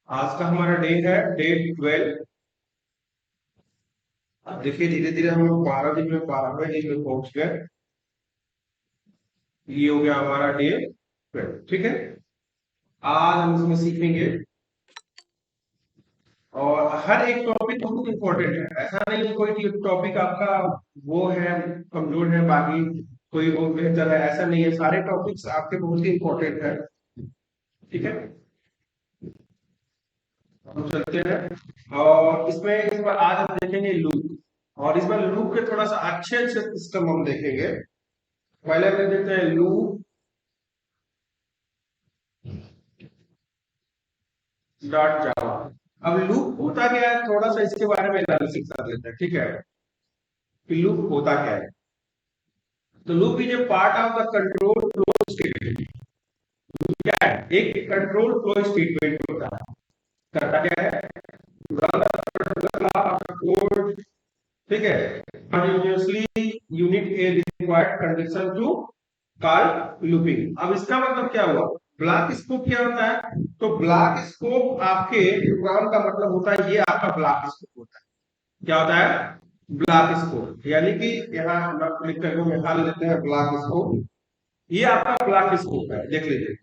आज का हमारा डे है डे 12। अब देखिए धीरे धीरे हम लोग 12 दिन में 12वें दिन में पहुंच गए। ये हो गया हमारा डे 12। ठीक है, आज हम इसमें सीखेंगे और हर एक टॉपिक बहुत इंपॉर्टेंट है। ऐसा नहीं कि कोई टॉपिक आपका वो है, कमजोर है, बाकी कोई वो बेहतर है, ऐसा नहीं है। सारे टॉपिक्स आपके बहुत ही इंपॉर्टेंट है। ठीक है, हम चलते हैं और इसमें इस बार आज हम देखेंगे लूप, और इस बार लूप के थोड़ा सा अच्छे अच्छे सिस्टम हम देखेंगे। पहले हम देखते हैं लूप डॉट जावा। अब लूप होता क्या है, थोड़ा सा इसके बारे में एनालिसिस कर लेते हैं। ठीक है, कि लूप होता क्या है। तो loop is a part of the control flow statement. क्या है, एक कंट्रोल फ्लो स्टेटमेंट होता है। करता क्या है, कोड। ठीक है, continuously until a required condition to call looping. अब इसका मतलब क्या हुआ, ब्लॉक स्कोप क्या होता है। तो ब्लॉक स्कोप आपके प्रोग्राम का मतलब होता है, ये आपका ब्लॉक स्कोप होता है। क्या होता है, ब्लॉक स्कोप। यानी कि यहाँ हम लिख करके निकाल लेते हैं ब्लॉक स्कोप। ये आपका ब्लॉक स्कोप है, देख लीजिए।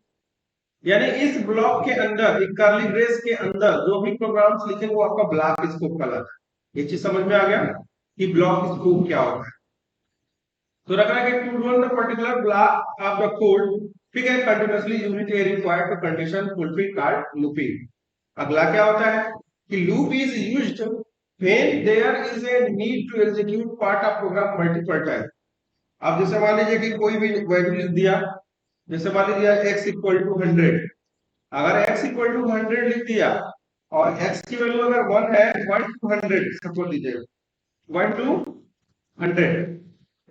यानी इस ब्लॉक के अंदर, एक कर्ली ब्रेस के अंदर जो भी प्रोग्राम्स लिखेंगे वो आपका ब्लॉक स्कोप कहलाता है। ये चीज समझ में आ गया कि ब्लॉक स्कोप क्या होता है। तो रखना है कि to run the particular block of the code. ठीक है, continuously until a required to condition fulfil called looping. अगला क्या होता है कि loop is used when there is a need to execute part of program multiple time. अब जैसे मान लीजिए कि कोई भी वैल्यू लिख दिया, जैसे मान लीजिए x इक्वल टू 100। अगर x इक्वल टू 100 लिख दिया और x की वैल्यू अगर 1 है, 1 टू 100 सपोज लीजिए, 1 to 100।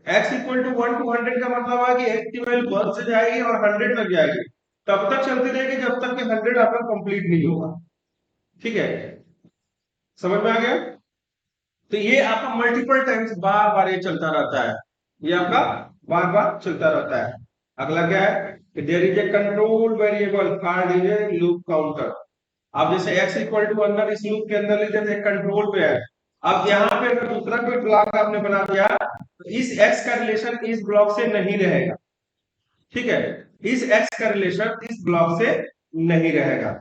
x equal to 1 to 100 का मतलब है कि x की वैल्यू 1 से जाएगी और 100 तक जाएगी। तब तक चलती रहेगी जब तक कि 100 आपका कंप्लीट नहीं होगा। ठीक है, समझ में आ गया। तो ये आपका मल्टीपल टाइम्स बार बार ये चलता रहता है, ये आपका बार बार चलता रहता है। अगला क्या है कि there is a control variable called is a loop counter. अब जैसे x इक्वल टू अंदर इस लूप के अंदर लेते थे, कंट्रोल पे है। अब यहाँ पे अगर दूसरा कोई ब्लॉक आपने बना दिया तो इस x का रिलेशन इस ब्लॉक से नहीं रहेगा। ठीक है, इस x का रिलेशन इस ब्लॉक से नहीं रहेगा।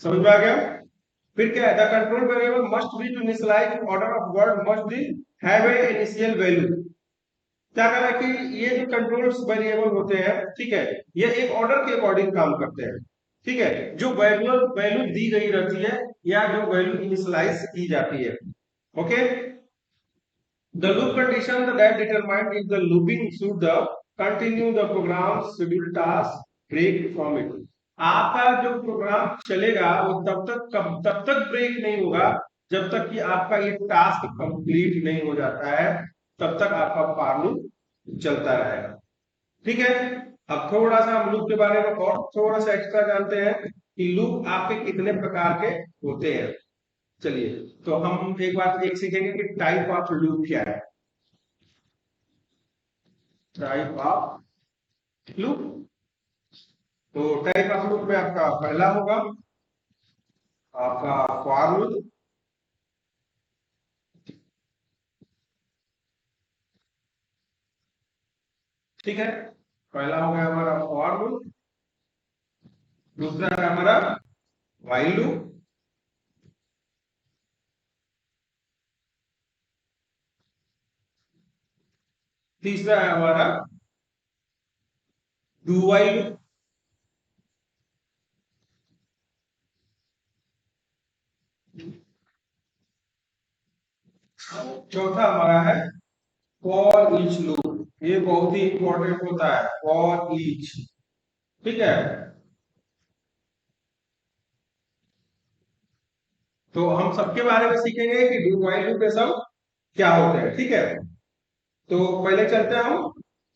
समझ में आ गया। फिर क्या है, the control variable must be to initialise order of word must be have a initial value. क्या कह रहा है कि ये जो कंट्रोल वेरिएबल होते हैं, ठीक है, ये एक ऑर्डर के अकॉर्डिंग काम करते हैं। ठीक है, जो वैल्यू वैल्यू दी गई रहती है या जो वैल्यू इनिशियलाइज की जाती है। Okay, the loop condition that determine if the looping should the continue the program schedule task break from it. आपका जो प्रोग्राम चलेगा वो तब तक ब्रेक नहीं होगा जब तक कि आपका ये टास्क कंप्लीट नहीं हो जाता है। तब तक आपका फॉर लूप चलता रहेगा। ठीक है, अब थोड़ा सा हम लूप के बारे में और थोड़ा सा एक्स्ट्रा जानते हैं कि लूप आपके कितने प्रकार के होते हैं। चलिए, तो हम एक बार एक सीखेंगे कि टाइप ऑफ लूप क्या है। टाइप ऑफ लूप, तो टाइप ऑफ लूप में आपका पहला होगा आपका फॉर लूप। ठीक है, पहला हो गया हमारा फॉर लूप। दूसरा है हमारा व्हाइल लूप। तीसरा है हमारा डू व्हाइल लूप। चौथा हमारा है फॉर ईच लूप। ये बहुत ही इंपॉर्टेंट होता है, फॉर ईच। ठीक है, तो हम सबके बारे में सीखेंगे कि डू व्हाइल लूप ये सब क्या होते हैं। ठीक है, तो पहले चलते हैं हम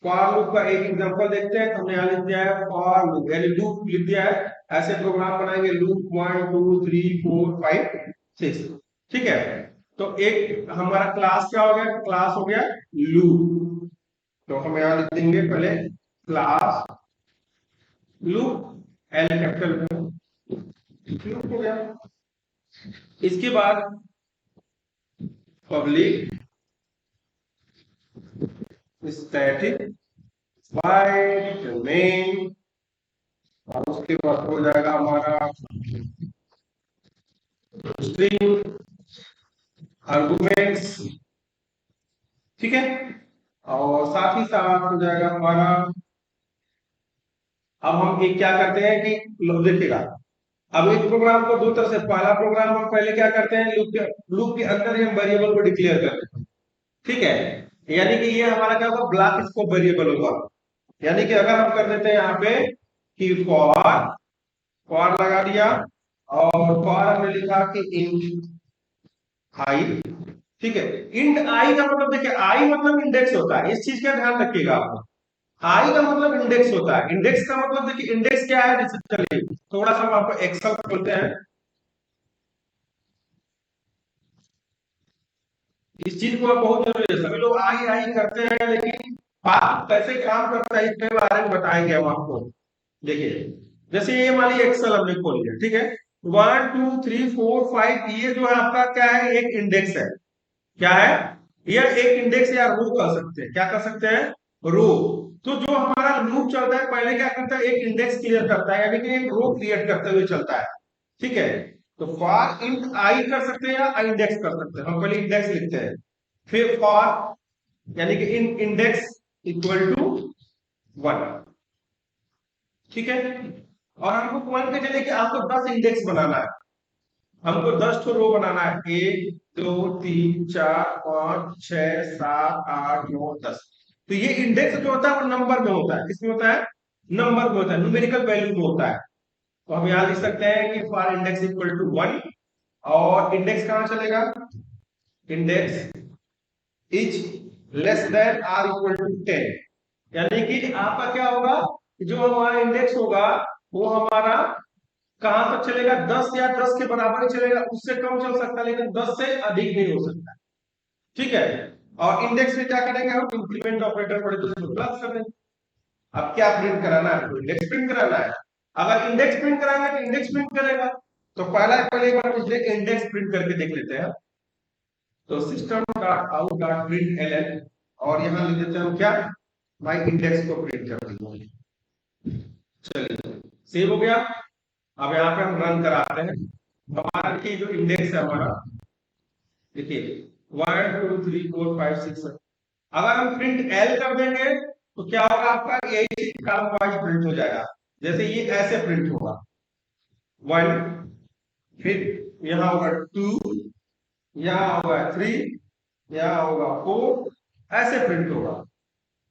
फॉर लूप का एक एग्जांपल देखते हैं। हमने यहाँ लिख दिया है फॉर लूप, यानी लूप लिख दिया है। ऐसे प्रोग्राम बनाएंगे लूप 1 2 3 4 5 6। ठीक है, तो एक हमारा क्लास क्या हो गया, क्लास हो गया लूप। तो हम यहाँ लिख देंगे पहले क्लास लूप, एल कैपिटल में। लूप हो गया। इसके बाद पब्लिक स्टैटिक वाइड मेन, और उसके बाद हो जाएगा हमारा स्ट्रिंग आर्गुमेंट्स। ठीक है, और साथ ही साथ हो जाएगा हमारा, अब हम एक क्या करते हैं कि देखिएगा, अब एक प्रोग्राम को दो तरह से, पहला प्रोग्राम हम पहले क्या करते हैं, लूप के अंदर ही हम वेरिएबल को डिक्लेयर करते हैं। ठीक है, यानी कि ये हमारा क्या होगा, ब्लॉक स्कोप वेरिएबल होगा। यानी कि अगर हम कर देते हैं यहाँ पे कि फॉर, फॉर लगा दिया, और फॉर हमने लिखा कि इंट आई। ठीक है, इंट आई का मतलब देखिए, आई मतलब इंडेक्स होता है, इस चीज का ध्यान रखिएगा आप। आई का मतलब इंडेक्स होता है, इंडेक्स का मतलब देखिए, इंडेक्स क्या है, जैसे चलिए थोड़ा सा हम आपको एक्सेल खोलते हैं। इस चीज को बहुत जरूरी है, सभी लोग आई आई करते हैं, लेकिन बात कैसे काम करता है इसके बारे में बताएंगे हम आपको। देखिए, जैसे ये मान लीजिए एक्सेल हमने खोल लिया, ठीक है, 1 2 3 4 5, ये जो है आपका क्या है, एक इंडेक्स है। क्या है, यह एक इंडेक्स या रो कर सकते हैं, क्या कर सकते हैं, रो। तो जो हमारा लूप चलता है, पहले क्या करता है, एक इंडेक्स क्लियर करता है, यानी कि एक रो क्रिएट करते हुए चलता है। ठीक है, तो फॉर इंट आई कर सकते हैं या इंडेक्स कर सकते हैं, हम पहले इंडेक्स लिखते हैं, फिर फॉर, यानी कि इन इंडेक्स इक्वल टू 1। ठीक है, और हमको मान के चलिए कि आपको 10 इंडेक्स बनाना है, हमको 10 ठो रो बनाना है, 1 2 3 4 5 6 7 8 9 10। तो ये इंडेक्स जो होता है वो नंबर में होता है, किसमें होता है, नंबर में होता है, न्यूमेरिकल वैल्यू में होता है। तो हम यहां लिख सकते हैं कि फॉर इंडेक्स इक्वल टू 1, और इंडेक्स कहां चलेगा, index is less than or equal to 10। यानी कि आपका क्या होगा, जो हमारा इंडेक्स होगा वो हमारा कहां तक चलेगा, 10 या 10 के बराबर ही चलेगा, उससे कम चल सकता है, लेकिन 10 से अधिक नहीं हो सकता। ठीक है, और इंडेक्स में क्या करेंगे हम, इंक्रीमेंट ऑपरेटर पड़े तो उसको प्लस कर देंगे। अब क्या प्रिंट कराना है, तो इंडेक्स प्रिंट कराना है। अगर इंडेक्स प्रिंट कराएंगे तो इंडेक्स प्रिंट करेगा। तो पहले एक बार मुझे इंडेक्स प्रिंट करके देख लेते हैं। तो system dot out dot print L N, और यहां लिख देते हैं हम क्या, माई इंडेक्स को प्रिंट कर देंगे। चलिए, सेव हो गया। अब यहाँ पे हम रन कराते हैं। हमारा देखिए जो इंडेक्स है हमारा, देखिए 1 2 3 4 5 6। अगर हम प्रिंट एल कर देंगे तो क्या होगा, आपका एक कॉलम वाइज प्रिंट हो जाएगा। जैसे ये ऐसे प्रिंट होगा 1, फिर यहाँ होगा 2, यहाँ होगा 3, यहाँ होगा 4, ऐसे प्रिंट होगा।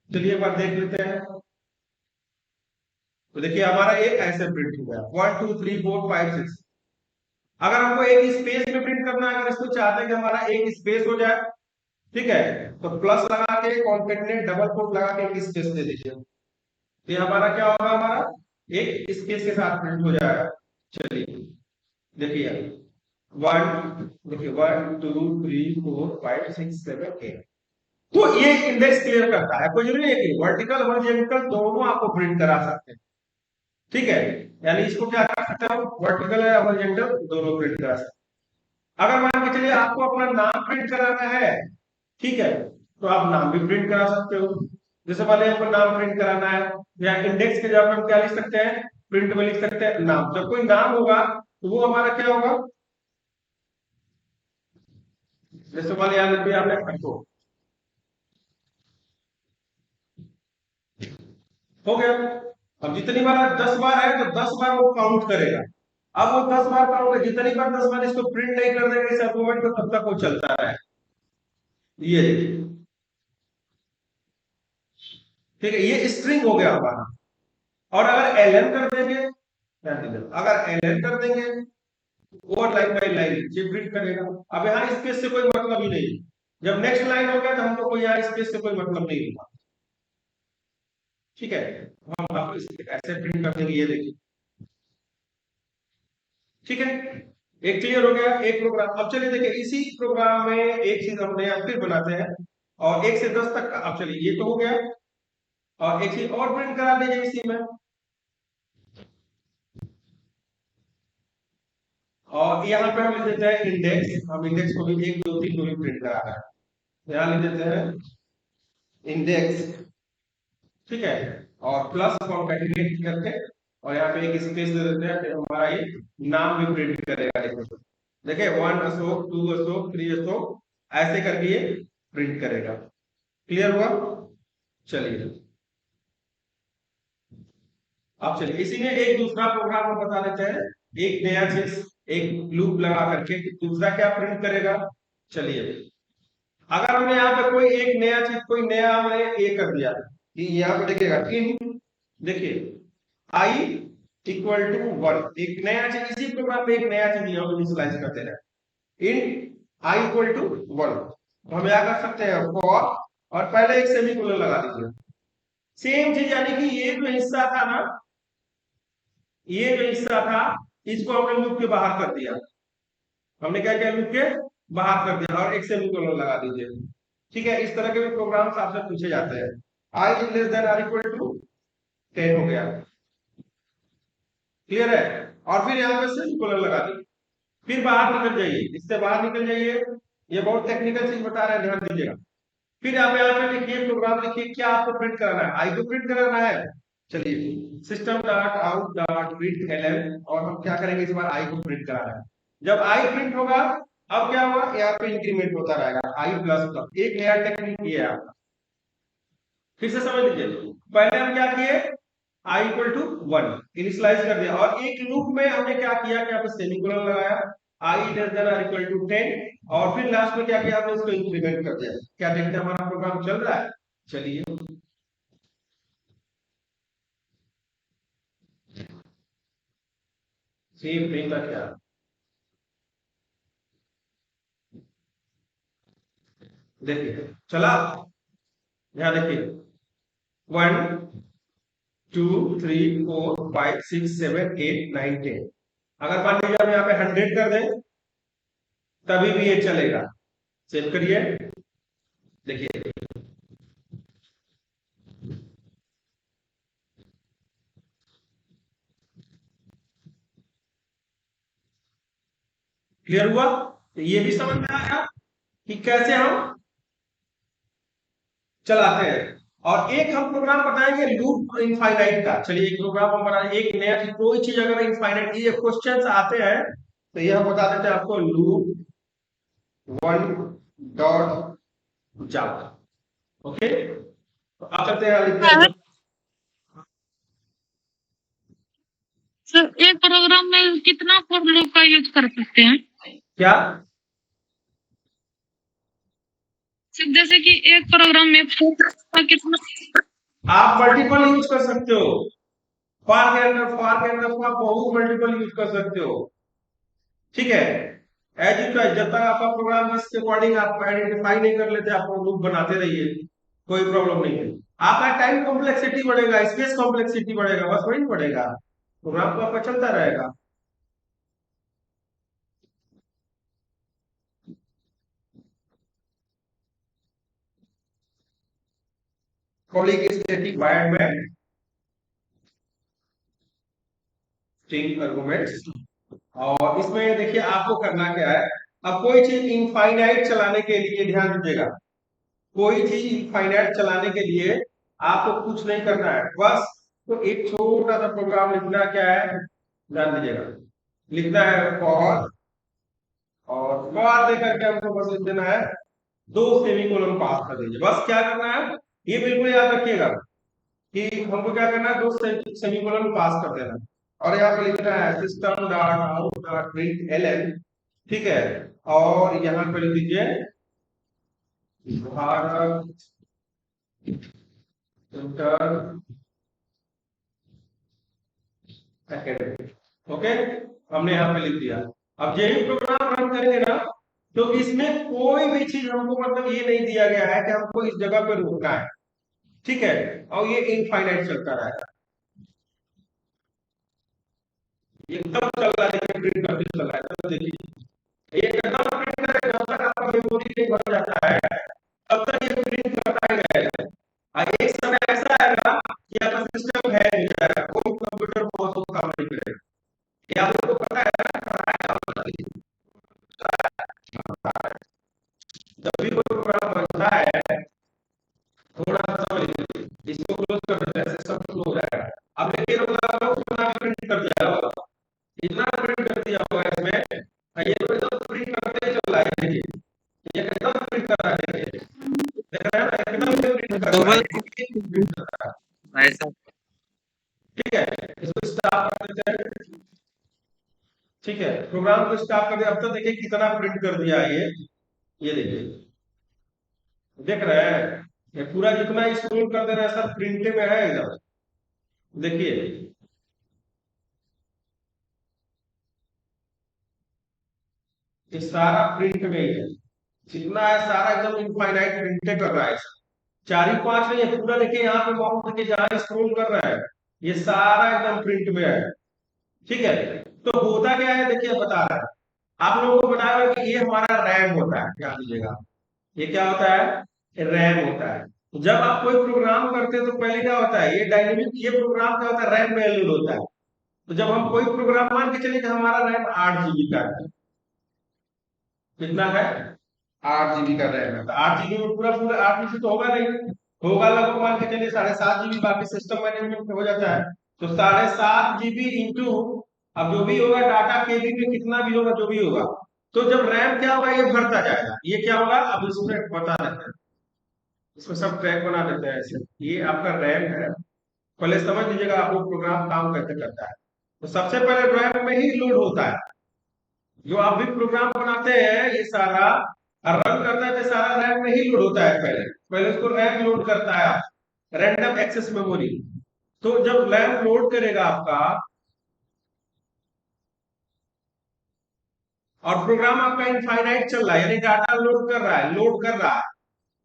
चलिए एक बार देख लेते हैं। तो देखिए हमारा ये ऐसे प्रिंट हो गया 1 2 3 4 5 6। अगर हमको एक स्पेस में प्रिंट करना है, अगर इसको चाहते हैं कि हमारा एक स्पेस हो जाए, ठीक है, तो प्लस लगा के कॉन्केटनेट डबल कोट लगा के एक स्पेस दे दीजिए। तो ये हमारा क्या होगा, हमारा एक स्पेस के साथ प्रिंट हो जाएगा। चलिए देखिए, 1 2 3 4 5 6 7 8। तो ये इंडेक्स क्लियर करता है, कोई जरूरी है कि वर्टिकल हॉरिजॉन्टल दोनों आपको प्रिंट करा सकते हैं। ठीक है, यानी इसको क्या कर सकते हैं, वर्टिकल या हॉरिजॉन्टल दोनों प्रिंट करा सकते हैं। अगर मान के चलिए आपको अपना नाम प्रिंट कराना है, ठीक है, तो आप नाम भी प्रिंट करा सकते हो। जैसे मान लीजिए आपको नाम प्रिंट कराना है, या इंडेक्स के जगह हम क्या लिख सकते हैं, प्रिंट में लिख सकते हैं नाम। जब कोई नाम होगा तो वो हमारा क्या होगा, जैसे मान लीजिए यहाँ लिख दिया आपने अशोक, हो गया। अब जितनी बार 10 बार है तो 10 बार वो काउंट करेगा। अब वो 10 बार काउंट, जितनी बार 10 बार इसको प्रिंट नहीं कर देंगे इस आर्गुमेंट को, तब तक वो चलता है। ये देखिए, ठीक है, ये स्ट्रिंग हो गया हमारा। और अगर एलएन कर देंगे, अगर एलएन कर देंगे, और लाइन बाई लाइन ये प्रिंट करेगा। अब यहाँ स्पेस से कोई मतलब ही नहीं। जब नेक्स्ट लाइन हो गया तो हमको कोई यहाँ स्पेस से कोई मतलब नहीं होगा। ठीक है, हम आपको ऐसे प्रिंट कर देंगे, ये देखिए। ठीक है, एक क्लियर हो गया एक प्रोग्राम। अब चलिए देखिए, इसी प्रोग्राम में एक चीज हमने यहाँ फिर बनाते हैं, और 1 से 10 तक का। अब चलिए ये तो हो गया, और एक चीज और प्रिंट करा दीजिए इसी में। और यहाँ पे हम लिख देते हैं इंडेक्स, हम इंडेक्स को भी 1 2 3 को भी प्रिंट करा रहा है, यहाँ लिख देते हैं इंडेक्स, ठीक है, और प्लस कॉन्कैटिनेट करके और यहाँ पे एक स्पेस दे देते हैं, फिर हमारा ये नाम भी प्रिंट करेगा। देखिए 1 अशोक, 2 अशोक, 3 अशोक, ऐसे करके ये प्रिंट करेगा। क्लियर हुआ? चलिए अब चलिए इसी में एक दूसरा प्रोग्राम हम बता देते हैं, एक नया चीज, एक लूप लगा करके दूसरा क्या प्रिंट करेगा। चलिए अगर हमने यहाँ पे कोई एक नया चीज, कोई नया हमने ये कर दिया कि यहाँ पे देखिएगा इन, देखिए आई इक्वल टू 1, एक नया चीज, इसी प्रोग्राम में एक नया चीज हम इनिशियलाइज करते हैं, इन आई इक्वल टू 1, तो हम क्या कर सकते हैं फॉर, और पहले एक सेमीकोलन लगा दीजिए। सेम चीज, यानी कि ये जो हिस्सा था ना, ये जो हिस्सा था इसको हमने लूप के बाहर कर दिया, हमने क्या किया लूप के बाहर कर दिया और एक सेमीकोलन लगा दीजिए। ठीक है, इस तरह के भी प्रोग्राम्स आपसे पूछे जाते हैं। I is less than or equal to 10 हो गया, क्लियर है, और फिर यहाँ पे सेमीकोलन लगा दी, फिर बाहर निकल जाइए, इससे बाहर निकल जाइए, ये बहुत टेक्निकल चीज बता रहे हैं, ध्यान दीजिएगा। फिर आप यहाँ पे लिखिए, प्रोग्राम लिखिए, क्या आपको प्रिंट कराना है, आई को प्रिंट कराना है। चलिए system dot out dot print L N, और हम क्या करेंगे इस बार आई को प्रिंट कराना है। जब आई प्रिंट होगा अब क्या होगा, यहाँ पे इंक्रीमेंट होता रहेगा, आई प्लस प्लस, एक नया टेक्निक ये है आपका। फिर से समझ लीजिए, पहले हम क्या किए, आई इक्वल टू 1 इनिशियलाइज कर दिया, और एक लूप में हमने क्या किया कि यहाँ पे सेमीकोलन लगाया, I less than or equal to 10, और फिर लास्ट में क्या किया आपने इसको इंक्रीमेंट कर दिया। क्या देखते हैं हमारा प्रोग्राम चल रहा है। चलिए सेम थिंग का क्या, देखिए चला, यहाँ देखिए 1 2 3 4 5 6 7 8 9 10, अगर मान लीजिए हम यहाँ पे 100 कर दें तभी भी ये चलेगा। सेव करिए, देखिए क्लियर हुआ, तो ये भी समझ में आया कि कैसे हम चलाते हैं। और एक हम प्रोग्राम बताएंगे लूप इनफाइनाइट का। चलिए एक प्रोग्राम हम बनाएंगे, एक नया चीज, कोई चीज अगर इनफाइनाइट, ये क्वेश्चंस आते हैं तो ये हम बता देते हैं आपको, लूप 1 डॉट जावा। ओके, तो आप करते हैं सर एक प्रोग्राम में कितना फॉर लूप का यूज कर सकते हैं? क्या, सर जैसे कि एक प्रोग्राम में for का कितना? आप मल्टीपल यूज कर सकते हो, फार के अंदर आप बहुत मल्टीपल यूज कर सकते हो। ठीक है, एज यू चॉइस, जब तक आपका प्रोग्राम इसके अकॉर्डिंग आप आइडेंटिफाई नहीं कर लेते, आप लूप बनाते रहिए, कोई प्रॉब्लम नहीं है। आपका टाइम कॉम्प्लेक्सिटी बढ़ेगा, स्पेस कॉम्प्लेक्सिटी बढ़ेगा, बस वही बढ़ेगा, प्रोग्राम तो आपका चलता रहेगा। स्टैटिक वायर्ड में स्ट्रिंग आर्गुमेंट्स, और इसमें देखिए आपको करना क्या है, अब कोई चीज इनफाइनाइट चलाने के लिए ध्यान दीजिएगा, कोई चीज इनफाइनाइट चलाने के लिए आपको कुछ नहीं करना है, बस तो एक छोटा सा प्रोग्राम लिखना क्या है, ध्यान दीजिएगा, लिखना है फॉर, और फॉर देकर के हमको बस लिख देना है 2 सेमीकोलन पास कर दीजिए, बस क्या करना है, ये बिल्कुल याद रखिएगा कि हमको क्या करना है, 2 सेमीकोलन पास कर देना, और यहाँ पे लिखना है system dot out dot print L N, ठीक है, और यहाँ पे लिख दीजिए भारत इंटर एकेडमी। ओके, हमने यहाँ पे लिख दिया। अब यही प्रोग्राम रन करेंगे ना, तो इसमें कोई भी चीज हमको मतलब ये नहीं दिया गया है कि हमको इस जगह पे रुकना है, ठीक है, और ये इनफाइनाइट चलता रहेगा, एकदम चल रहा है, प्रिंट करते चल रहा है, तो देखिए ये एकदम प्रिंट करेगा, जब तक आपका मेमोरी नहीं भर जाता है तब तक ये प्रिंट करता ही रहेगा, और एक समय ऐसा आएगा कि आपका सिस्टम है नहीं जाएगा, कोई कंप्यूटर बहुत काम नहीं करेगा, ये आपको पता है। इसको क्लोज कर देते हैं, सिस्टम क्लोज हो जाएगा। अब देखिए उतना प्रिंट कर दिया होगा, इतना प्रिंट कर दिया होगा इसमें, ये तो एकदम प्रिंट करते ही चल रहा है। देखिए ये एकदम प्रिंट कर रहा है, देखिए देख रहे हैं ना, एकदम प्रिंट कर रहा है, डबल प्रिंट कर रहा है। ऐसा। ठीक है, इसको स्टॉप कर देते हैं। ठीक है, प्रोग्राम को स्टॉप कर दिया। अब तो देखिए कितना प्रिंट कर दिया है ये देखिए, देख रहे हैं, ये पूरा जितना स्क्रॉल कर दे रहा है सब प्रिंटे में है एकदम। देखिए ये सारा प्रिंट में ही है, जितना है सारा एकदम इनफाइनाइट प्रिंटे कर रहा है। चार ही पांच नहीं है, पूरा देखिए यहाँ पे माउस देखिए जहां स्क्रॉल कर रहा है ये सारा एकदम प्रिंट में है। ठीक है, तो होता क्या है देखिए बता रहा है, आप लोगों को बताया हुआ कि ये हमारा रैम होता है, ध्यान दीजिएगा। ये क्या होता है, रैम होता है। तो जब आप कोई प्रोग्राम करते हैं तो पहले क्या होता है, ये डायनेमिक, ये प्रोग्राम क्या होता है, रैम में लोड होता है। तो जब हम कोई प्रोग्राम मान के चलिए कि हमारा रैम 8 GB का है, कितना है, 8 GB का रैम है, तो 8 GB में पूरा पूरा 8 GB तो होगा नहीं, होगा लगभग मान के चलिए 7.5 GB, बाकी सिस्टम मैनेजमेंट हो जाता है। तो 7.5 GB इंटू, अब जो भी होगा डाटा केबी में कितना भी होगा जो भी होगा, तो जब रैम क्या होगा, ये भरता जाएगा। ये क्या होगा, अब इसमें बता देते हैं, इसमें सब ट्रैक बना देते हैं ऐसे। ये आपका रैम है, पहले समझ लीजिएगा आप लोग प्रोग्राम काम कैसे करता है। तो सबसे पहले रैम में ही लोड होता है, जो आप भी प्रोग्राम बनाते हैं ये सारा रन करता है, तो सारा रैम में ही लोड होता है। पहले पहले उसको रैम लोड करता है, रैंडम एक्सेस मेमोरी। तो जब रैम लोड करेगा आपका और प्रोग्राम आपका इनफाइनाइट चल रहा है, यानी डाटा लोड कर रहा है, लोड कर रहा है।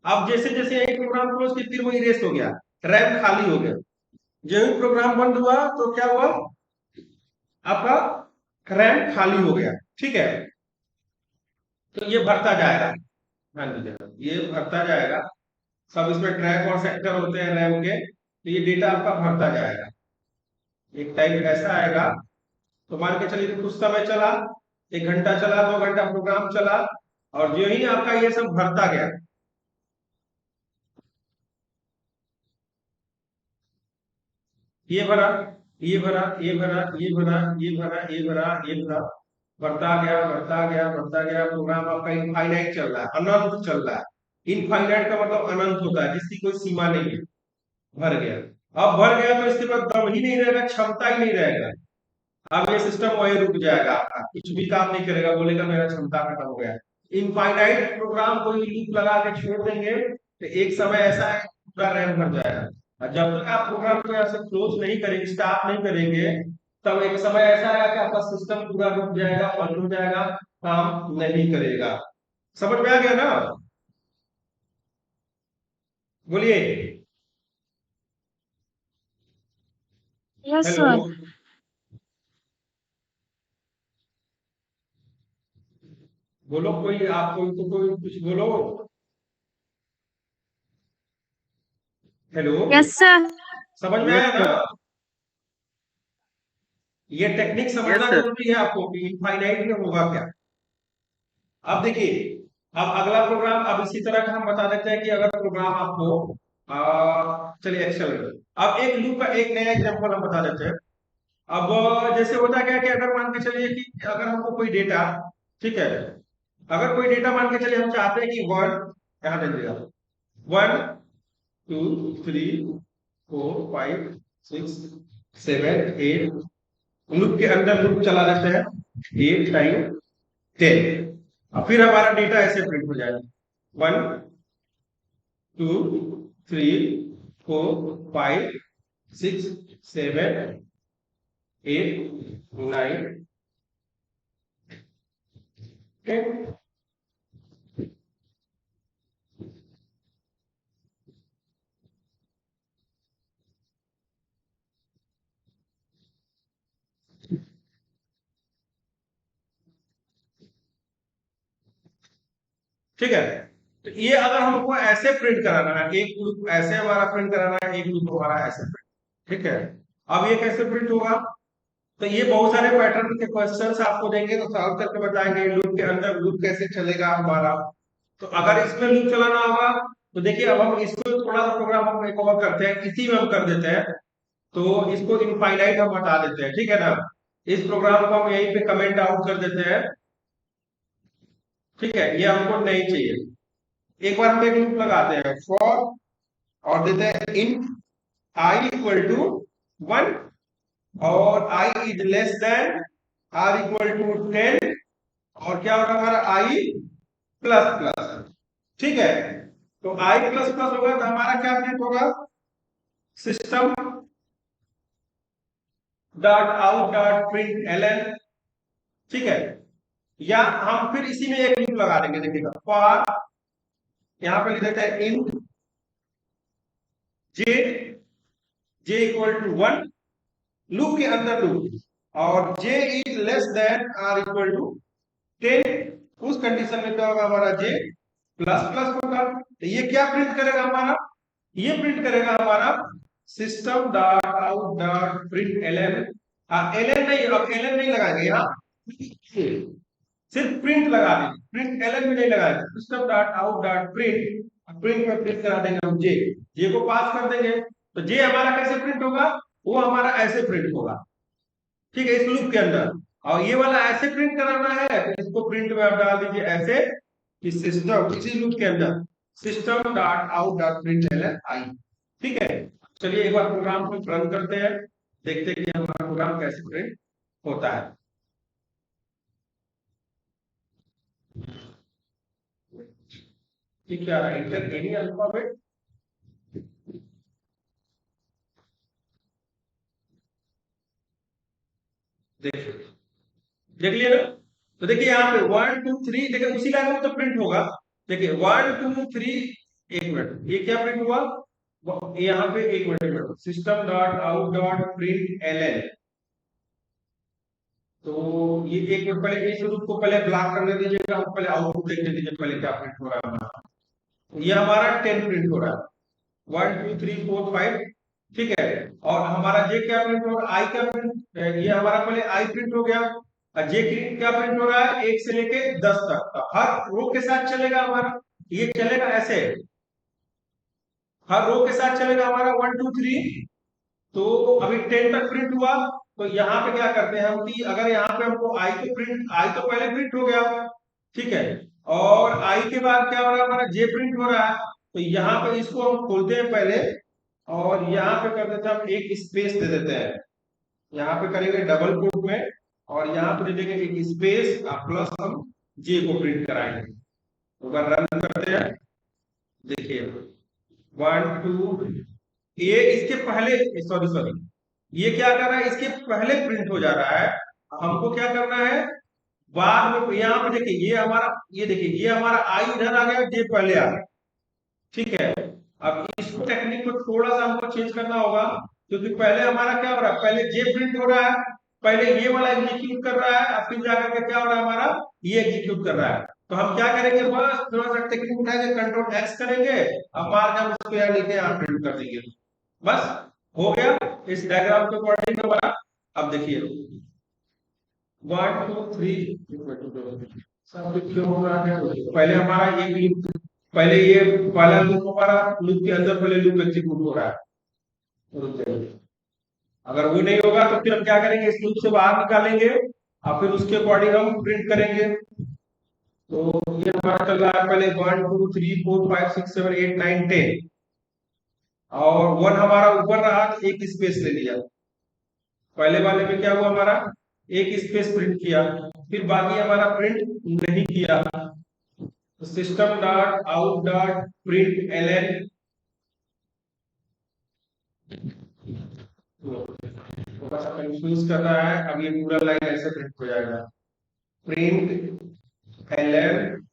अब जैसे जैसे एक प्रोग्राम क्लोज की फिर वो इरेज हो गया, रैम खाली हो गया। जो ही प्रोग्राम बंद हुआ तो क्या हुआ, आपका रैम खाली हो गया। ठीक है, तो ये भरता जाएगा, ध्यान दीजिएगा, ये भरता जाएगा। सब इसमें ट्रैक और सेक्टर होते हैं रैम के, तो ये डेटा आपका भरता जाएगा। एक टाइम ऐसा आएगा, तो मान के चलिए कुछ समय चला, 1 घंटा चला, 2 घंटा प्रोग्राम चला, और जो ही आपका ये सब भरता गया, ये भरा, ये भरा, ये भरा, ये भरा, ये भरा, ये भरा, ये भरा, बढ़ता गया, बढ़ता गया, बढ़ता गया। प्रोग्राम आपका इनफाइनाइट चल रहा है, अनंत चल रहा है। इनफाइनाइट का मतलब अनंत होता है, जिसकी कोई सीमा नहीं है। भर गया, अब भर गया तो इसके बाद दम ही नहीं रहेगा, क्षमता ही नहीं रहेगा। अब ये सिस्टम वही रुक जाएगा, आपका कुछ भी काम नहीं करेगा, बोलेगा मेरा क्षमता खत्म हो गया। इनफाइनाइट प्रोग्राम को लूप लगा के छोड़ देंगे तो एक समय ऐसा है पूरा रैम भर जाएगा। और जब तक आप प्रोग्राम को यहाँ से क्लोज नहीं करेंगे, स्टॉप नहीं करेंगे, तब एक समय ऐसा आएगा कि आपका सिस्टम पूरा रुक जाएगा, बंद हो जाएगा, काम नहीं करेगा। समझ में आ गया ना, बोलिए। Yes hello, sir. बोलो कोई, आप कोई कुछ बोलो। Hello, yes sir. समझ में यस आया ना, सर। ये टेक्निक यस समझना सर। जरूरी है आपको कि इनफाइनाइट में होगा क्या। अब देखिए, अब अगला प्रोग्राम, अब इसी तरह का हम बता देते हैं कि अगर प्रोग्राम आपको चलिए एक्सेल में, अब एक लूप का एक नया एग्जांपल हम बता देते हैं। अब जैसे होता क्या है कि अगर मान के चलिए कि अगर हमको कोई डेटा, ठीक है, अगर कोई डेटा मान के चलिए हम चाहते हैं कि वन, यहाँ दे दिया, 1 2 3 4 5 6 7 8, लूप के अंदर लूप चला देते हैं, 8 टाइम 10, और फिर हमारा डेटा ऐसे प्रिंट हो जाएगा, 1 2 3 4 5 6 7 8 9 10। ठीक है, तो ये अगर हमको ऐसे प्रिंट कराना है, एक लूप ऐसे हमारा प्रिंट कराना है, एक लूप हमारा ऐसे प्रिंट, ठीक है। अब ये कैसे प्रिंट होगा, तो ये बहुत सारे पैटर्न के क्वेश्चंस आपको देंगे तो सॉल्व करके बताएंगे लूप के अंदर लूप कैसे चलेगा हमारा। तो अगर इसमें लूप चलाना होगा तो देखिए अब हम इसको थोड़ा सा प्रोग्राम हम एक और करते हैं, इसी में हम कर देते हैं। तो इसको इनफाइनाइट हम हटा देते हैं, ठीक है ना। इस प्रोग्राम को हम यहीं पे कमेंट आउट कर देते हैं, ठीक है, ये हमको नहीं चाहिए। एक बार हम एक लूप लगाते हैं फॉर, और देते हैं int i इक्वल टू 1, और i is less than r equal to 10, और क्या होगा हमारा i प्लस प्लस, ठीक है। तो i प्लस प्लस होगा तो हमारा क्या प्रिंट होगा, system dot out dot print L N, ठीक है। या हम फिर इसी में एक लूप लगा देंगे, देखिएगा फॉर, यहां पे लिख देते हैं int j, j equal to 1, loop के अंदर लूप, और j is less than r equal to 10, उस कंडीशन में क्या होगा हमारा j प्लस प्लस होगा। तो ये क्या प्रिंट करेगा हमारा, ये प्रिंट करेगा हमारा system dot out dot print L N, L N नहीं, अब एलन नहीं लगाएंगे यहाँ, सिर्फ प्रिंट लगा देंगे, प्रिंट एलन में नहीं लगाएंगे, system dot out dot print, print में प्रिंट करा देंगे हम जे, जे को पास कर देंगे। तो जे हमारा कैसे प्रिंट होगा, वो हमारा ऐसे प्रिंट होगा, ठीक है, इस लूप के अंदर। और ये वाला ऐसे प्रिंट कराना है तो इसको प्रिंट में आप डाल दीजिए ऐसे कि सिस्टम, इसी लूप के अंदर system dot out dot print Elon I, ठीक है। चलिए एक बार प्रोग्राम को रन करते हैं, देखते हैं कि हमारा प्रोग्राम कैसे प्रिंट होता है। ये क्या है, इंटर एनी अल्फाबेट, देखिए, देख लिया ना। तो देखिए यहाँ पे 1 2 3, देखिए उसी लाइन में तो प्रिंट होगा। देखिए 1 2 3, एक मिनट, ये क्या प्रिंट हुआ, यहाँ पे एक minute, system dot out dot print L N. तो ये एक मिनट पहले इस रूप को पहले ब्लॉक करने दीजिएगा, हम पहले आउटपुट देखने दीजिए पहले क्या प्रिंट हो रहा है हमारा। ये हमारा 10 प्रिंट हो रहा है, 1 2 3 4 5, ठीक है। और हमारा जे क्या प्रिंट होगा, आई क्या प्रिंट, ये हमारा पहले आई प्रिंट हो गया, और जे क्या प्रिंट हो रहा है 1 से लेके 10 तक, तो हर रो के साथ चलेगा हमारा, ये चलेगा ऐसे, हर रो के साथ चलेगा हमारा 1 2 3। तो अभी 10 तक प्रिंट हुआ, तो यहाँ पे क्या करते हैं हम कि अगर यहाँ पे हमको आई को प्रिंट, आई तो पहले प्रिंट हो गया, ठीक है, और आई के बाद क्या हो रहा है हमारा जे प्रिंट हो रहा है। तो यहाँ पे इसको हम खोलते हैं पहले, और यहाँ पे कर देते हैं हम एक स्पेस दे देते हैं, यहाँ पे करेंगे डबल कोट में, और यहाँ पे दे देंगे एक स्पेस प्लस हम जे को प्रिंट कराएंगे। तो अगर रन करते हैं, देखिए 1 2, ये इसके पहले, सॉरी सॉरी, ये क्या कर रहा है, इसके पहले प्रिंट हो जा रहा है। हमको क्या करना है, बाद में यहाँ पे देखिए ये हमारा, ये देखिए ये हमारा आई इधर आ गया, जे पहले आ गया, ठीक है। अब इसको टेक्निक को थोड़ा सा हमको चेंज करना होगा, क्योंकि पहले हमारा क्या हो रहा है, पहले जे प्रिंट हो रहा है, पहले ये वाला एग्जीक्यूट कर रहा है, और फिर जाकर के क्या हो रहा है हमारा, ये एग्जीक्यूट कर रहा है। तो हम क्या करेंगे, बस थोड़ा सा टेक्निक उठाएंगे, कंट्रोल एक्स करेंगे, अब मार के हम इसको यहाँ नीचे यहाँ प्रिंट कर देंगे, बस हो गया इस डायग्राम के अकॉर्डिंग हमारा। अब देखिए 1 2 3, सब कुछ क्यों हो रहा है, पहले हमारा एक लूप, पहले ये वाला लूप हमारा, लूप के अंदर पहले लूप एग्जीक्यूट हो रहा है, रुक जाइए। अगर वो नहीं होगा तो फिर हम क्या करेंगे, इस लूप से बाहर निकालेंगे, और फिर उसके अकॉर्डिंग हम प्रिंट करेंगे। तो ये हमारा चल रहा है पहले 1 2 3 4 5 6 7 8 9 10, और 1 हमारा ऊपर रहा तो एक स्पेस ले लिया, पहले वाले में क्या हुआ हमारा, एक स्पेस प्रिंट किया, फिर बाकी हमारा प्रिंट नहीं किया। तो system dot out dot print L N, थोड़ा सा कंफ्यूज कर रहा है, अब ये पूरा लाइन ऐसे प्रिंट हो जाएगा, प्रिंट एलन,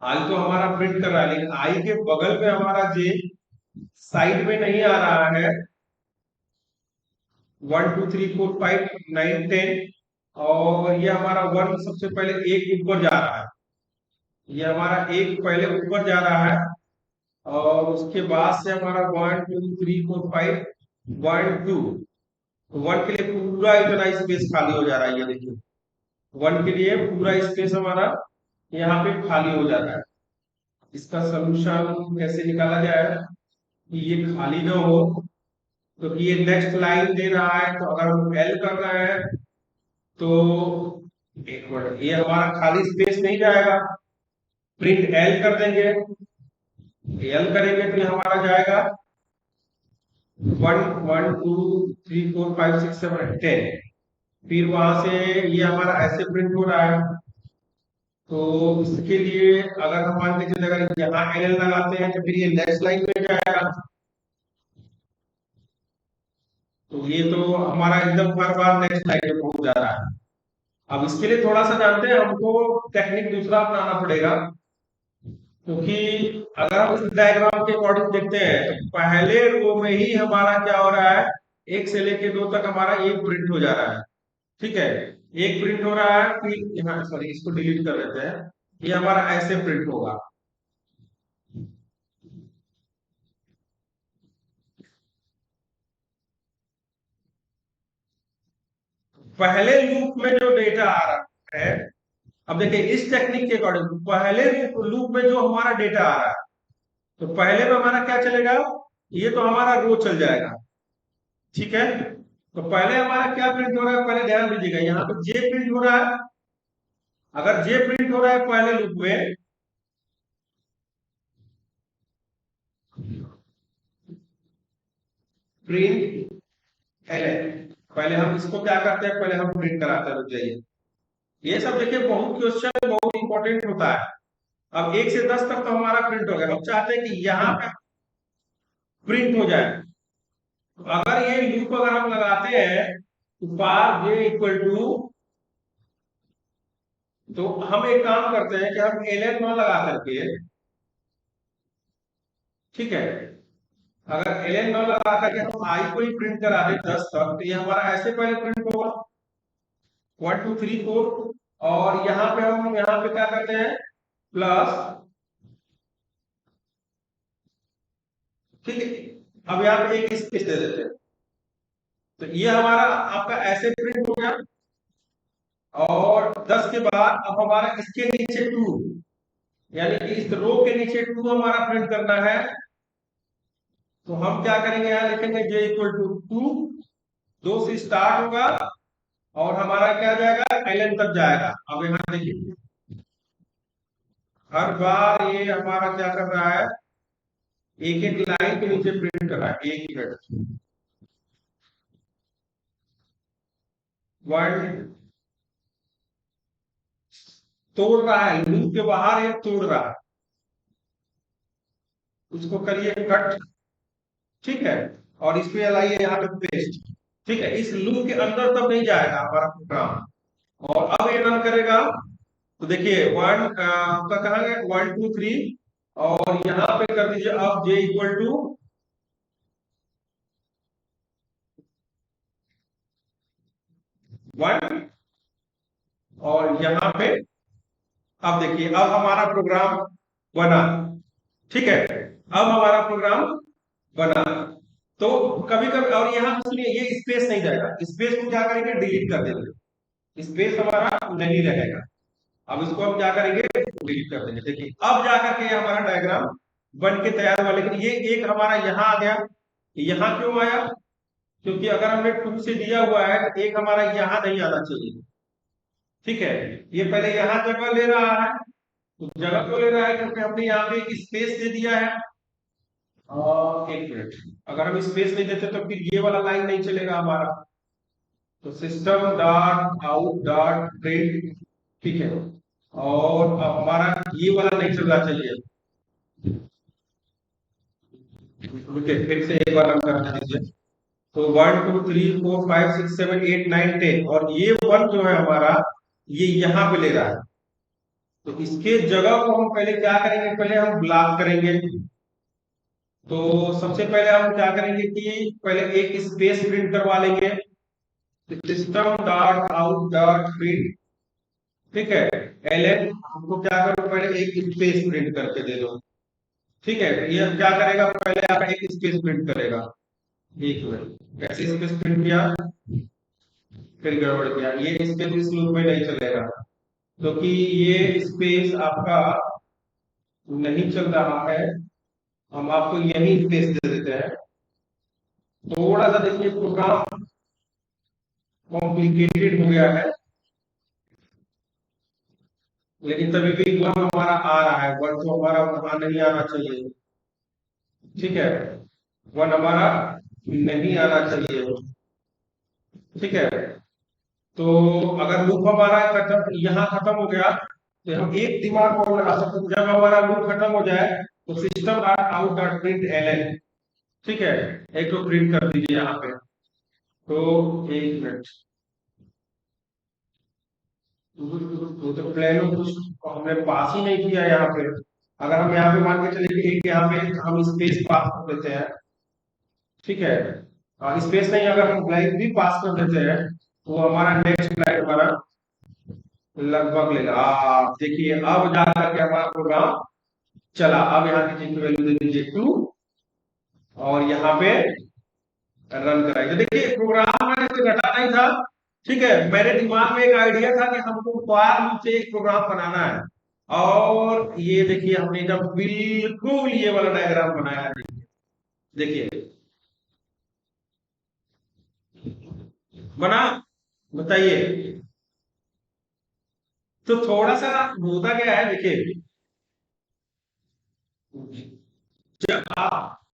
आई तो हमारा प्रिंट कर रहा है, लेकिन आई के बगल में हमारा जे साइड में नहीं आ रहा है, 1 2 3 4 5 9 10, और ये हमारा 1 सबसे पहले एक ऊपर जा रहा है, ये हमारा एक पहले ऊपर जा रहा है, और उसके बाद से हमारा 1 2 3 4 5 1 2, 1 के लिए पूरा इतना स्पेस खाली हो जा रहा है, ये देखिए 1 के लिए पूरा स्पेस हमारा यहाँ पे खाली हो जा रहा है, इसका सोल्यूशन कैसे निकाला जाए कि ये खाली ना हो। तो ये नेक्स्ट लाइन दे रहा है, तो अगर हम एल करना है तो एक मिनट, ये हमारा खाली स्पेस नहीं जाएगा, प्रिंट एल कर देंगे। एल करेंगे तो ये हमारा जाएगा 1 1 2 3 4 5 6 7 8 10। फिर वहां से ये हमारा ऐसे प्रिंट हो रहा है। तो इसके लिए अगर हम मान के चले, अगर यहाँ एल लगाते हैं तो फिर ये नेक्स्ट लाइन में जाएगा। तो ये तो हमारा एकदम हर बार नेक्स्ट लाइन में पहुंच जा रहा है। अब इसके लिए थोड़ा सा जानते हैं, हमको टेक्निक दूसरा अपनाना पड़ेगा। क्योंकि अगर हम इस डायग्राम के अकॉर्डिंग देखते हैं तो पहले रो में ही हमारा क्या हो रहा है, 1 से लेके 2 तक हमारा एक प्रिंट हो जा रहा है। ठीक है, एक प्रिंट हो रहा है, फिर यहाँ सॉरी इसको डिलीट कर देते हैं, ये हमारा ऐसे प्रिंट होगा। पहले लूप में जो डेटा आ रहा है, अब देखिए इस टेक्निक के अकॉर्डिंग पहले लूप में जो हमारा डेटा आ रहा है, तो पहले में हमारा क्या चलेगा, ये तो हमारा रो चल जाएगा। ठीक है, तो पहले हमारा क्या प्रिंट हो रहा है, पहले ध्यान दीजिएगा, यहाँ पे जे प्रिंट हो रहा है। अगर जे प्रिंट हो रहा है पहले लूप में, प्रिंट एल, पहले हम इसको क्या करते हैं, पहले हम प्रिंट कराते हैं, रुक जाइए। ये सब देखिए बहुत क्वेश्चन बहुत इंपॉर्टेंट होता है। अब 1 से 10 तक तो हमारा प्रिंट हो गया, हम चाहते हैं कि यहाँ पे प्रिंट हो जाए। तो अगर ये लूप अगर हम लगाते हैं तो फार जे इक्वल टू, तो हम एक काम करते हैं कि हम एल ना लगा करके, ठीक है, अगर एल ना लगा करके हम आई को ही प्रिंट करा दें 10 तक, तो ये हमारा ऐसे पहले प्रिंट होगा 1 2 3 4। और यहाँ पे हम यहाँ पे क्या करते हैं, प्लस, ठीक है, अब यहाँ पे एक स्पेस दे देते हैं। तो ये हमारा आपका ऐसे प्रिंट हो गया। और 10 के बाद अब हमारा इसके नीचे 2, यानी कि इस रो के नीचे 2 हमारा प्रिंट करना है। तो हम क्या करेंगे, यहाँ लिखेंगे जे इक्वल टू 2, 2 से स्टार्ट होगा और हमारा क्या जाएगा, एल तक जाएगा। अब यहाँ देखिए हर बार ये हमारा क्या कर रहा है, एक एक लाइन के नीचे प्रिंट कर रहा है। एक मिनट, 1 तोड़ रहा है, लूप के बाहर ये तोड़ रहा है, उसको करिए कट। ठीक है, और इस पे लाइए यहाँ पे पेस्ट। ठीक है, इस लूप के अंदर तब नहीं जाएगा हमारा प्रोग्राम। और अब ये रन करेगा तो देखिए आपका कहाँ है 1 2 3, और यहाँ पे कर दीजिए अब जे इक्वल टू 1। और यहाँ पे अब देखिए अब हमारा प्रोग्राम बना। ठीक है, अब हमारा प्रोग्राम बना। तो कभी कभी, और यहाँ सुनिए ये स्पेस नहीं जाएगा, स्पेस को क्या करेंगे, डिलीट कर देंगे, स्पेस हमारा नहीं रहेगा। अब इसको हम क्या करेंगे, डिलीट कर देंगे। देखिए अब जाकर के हमारा डायग्राम बन के तैयार हुआ। लेकिन ये एक हमारा यहाँ आ गया, यहाँ क्यों आया, क्योंकि अगर हमने 2 से दिया हुआ है तो एक हमारा यहाँ नहीं आना चाहिए। ठीक है, ये पहले यहाँ जगह ले रहा है, तो जगह क्यों ले रहा है, क्योंकि हमने यहाँ पे एक स्पेस दे दिया है। एक मिनट, अगर हम स्पेस नहीं देते तो फिर ये वाला लाइन नहीं चलेगा हमारा। तो system dot out dot print, ठीक है, और अब हमारा ये वाला नहीं चलना चाहिए। फिर से एक बार हम करना दीजिए। तो 1 2 3 4 5 6 7 8 9 10, और ये 1 जो है हमारा, ये यहाँ पे ले रहा है। तो इसके जगह को हम पहले क्या करेंगे, पहले हम ब्लॉक करेंगे। तो सबसे पहले हम क्या करेंगे कि पहले एक स्पेस प्रिंट करवा लेंगे, system dot out dot print. ठीक है, एल हमको क्या करो, पहले एक स्पेस प्रिंट करके दे दो। ठीक है, ये क्या करेगा, पहले आप एक स्पेस प्रिंट करेगा। एक मिनट, कैसे स्पेस प्रिंट किया, फिर गड़बड़ किया, ये स्पेस इस लूप में नहीं चलेगा, क्योंकि ये स्पेस आपका नहीं चल रहा है, हम आपको यही स्पेस दे देते हैं। थोड़ा सा देखिए प्रोग्राम कॉम्प्लिकेटेड हो गया है, लेकिन तभी भी वन हमारा आ रहा है। वन तो हमारा वहां नहीं आना चाहिए, ठीक है, वन हमारा नहीं आना चाहिए, ठीक है। तो अगर लूप हमारा खत्म, यहाँ खत्म हो गया, तो हम एक दिमाग और लगा सकते हैं। जब हमारा लूप खत्म हो जाए तो system dot out dot print L, ठीक है, एक तो प्रिंट कर दीजिए यहाँ पे। तो एक मिनट, वो तो प्लेन कुछ हमने पास ही नहीं किया यहाँ पे। अगर हम यहाँ पे मान के चले कि एक यहाँ पे हम स्पेस पास कर देते हैं, ठीक है, और स्पेस नहीं, अगर हम ब्लैंक भी पास कर देते हैं तो हमारा नेक्स्ट लाइन हमारा लगभग लेगा। देखिए अब जा करके हमारा प्रोग्राम चला। अब यहाँ की वैल्यू दे दीजिए 2 और यहाँ पे रन कराइए। तो देखिए प्रोग्राम मैंने कोई घटाना ही था, ठीक है। मेरे दिमाग में एक आइडिया था कि हमको फॉर लूप से एक प्रोग्राम बनाना है, और ये देखिए हमने जब बिल्कुल ये वाला डायग्राम बनाया है, देखिए बना, बताइए। तो थोड़ा सा होता क्या है, देखिए